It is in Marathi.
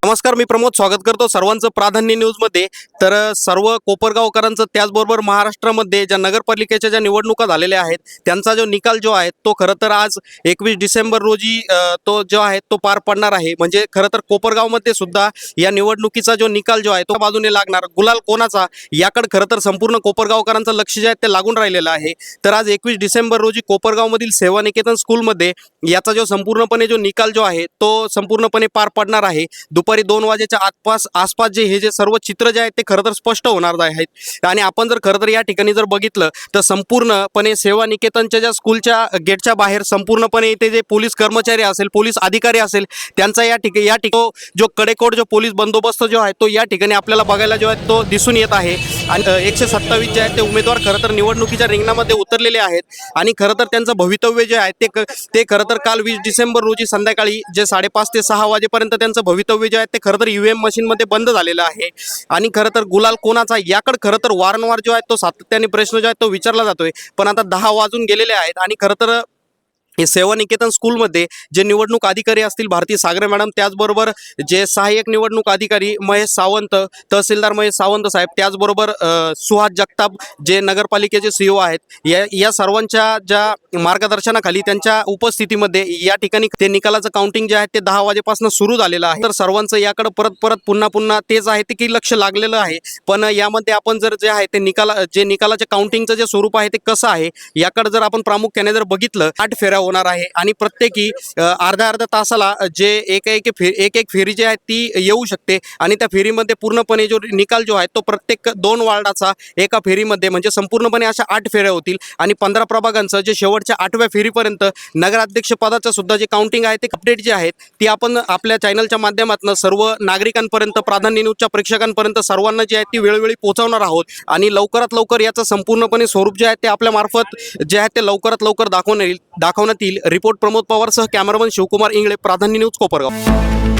नमस्कार, मी प्रमोद स्वागत करतो सर्वांचं प्राधान्य न्यूजमध्ये। तर सर्व कोपरगावकरांचं त्याचबरोबर महाराष्ट्रामध्ये ज्या नगरपालिकेच्या ज्या निवडणुका झालेल्या आहेत त्यांचा जो निकाल जो आहे तो खरं तर आज 21 डिसेंबर रोजी तो जो आहे तो पार पडणार आहे। म्हणजे खरं तर कोपरगावमध्ये सुद्धा या निवडणुकीचा जो निकाल जो आहे तो बाजूने लागणार, गुलाल कोणाचा याकडे खरं तर संपूर्ण कोपरगावकरांचं लक्ष जे आहे ते लागून राहिलेलं आहे। तर आज 21 डिसेंबर रोजी कोपरगावमधील सेवानिकेतन स्कूलमध्ये याचा जो संपूर्णपणे जो निकाल जो आहे तो संपूर्णपणे पार पडणार आहे। दुपारी 2 वाजेच्या आसपास जे हे जे सर्व चित्र जे आहेत ते खरं तर स्पष्ट होणार आहेत। आणि आपण जर खरं तर या ठिकाणी जर बघितलं तर संपूर्णपणे सेवानिकेतनच्या ज्या स्कूलच्या गेटच्या बाहेर संपूर्णपणे इथे जे पोलीस कर्मचारी असेल, पोलीस अधिकारी असेल, त्यांचा या ठिकाणी जो कडेकोट जो पोलीस बंदोबस्त जो आहे तो या ठिकाणी आपल्याला बघायला जो आहे तो दिसून येत आहे। आणि 127 जे आहेत ते उमेदवार खरं तर निवडणुकीच्या रिंगणामध्ये उतरलेले आहेत। आणि खरं तर त्यांचं भवितव्य जे आहे ते खरं तर काल 20 डिसेंबर रोजी संध्याकाळी जे 5:30 ते 6 वाजेपर्यंत त्यांचं भवितव्य जे आहे ते खरं तर ईव्हीएम मशीनमध्ये बंद झालेलं आहे। आणि खरं तर गुलाल कोणाचा याकडे खरं तर वारंवार जो आहे तो सातत्याने प्रश्न जो आहे तो विचारला जातोय। पण आता 10 वाजून गेलेले आहेत आणि खरं तर हे सेवानिकेतन स्कूलमध्ये जे निवडणूक अधिकारी असतील भारती सागरे मॅडम, त्याचबरोबर जे सहाय्यक निवडणूक अधिकारी महेश सावंत, तहसीलदार महेश सावंत साहेब, त्याचबरोबर सुहास जगताप जे नगरपालिकेचे सीईओ आहेत, या सर्वांच्या ज्या मार्गदर्शनाखाली त्यांच्या उपस्थितीमध्ये या ठिकाणी ते निकालाचं काउंटिंग जे आहे ते 10 वाजेपासून सुरू झालेलं आहे। तर सर्वांचं याकडे परत पुन्हा तेच आहे ते की लक्ष लागलेलं आहे। पण यामध्ये आपण जर जे आहे ते निकालाचे काउंटिंगचं जे स्वरूप आहे ते कसं आहे याकडे जर आपण प्रामुख्याने जर बघितलं, 8 फेऱ्या होणार आहे आणि प्रत्येकी अर्ध्या तासाला जे एक फेरी जी आहे ती येऊ शकते। आणि त्या फेरीमध्ये पूर्णपणे जो निकाल जो आहे तो प्रत्येक 2 वार्डाचा एका फेरीमध्ये म्हणजे संपूर्णपणे अशा 8 फेऱ्या होतील। आणि 15 प्रभागांचं जे शेवटच्या 8व्या फेरीपर्यंत नगराध्यक्ष पदाचं सुद्धा जे काउंटिंग आहे ते अपडेट जे आहेत ती आपण आपल्या चॅनलच्या माध्यमातून सर्व नागरिकांपर्यंत, प्राधान्य न्यूजच्या प्रेक्षकांपर्यंत सर्वांना जी आहे ती वेळोवेळी पोहोचवणार आहोत। आणि लवकरात लवकर याचं संपूर्णपणे स्वरूप जे आहे ते आपल्या मार्फत जे आहे ते लवकरात लवकर दाखवण्यात येईल। रिपोर्ट प्रमोद पवारसह कॅमेरामन शिवकुमार इंगळे, प्राधान्य न्यूज, कोपरगाव।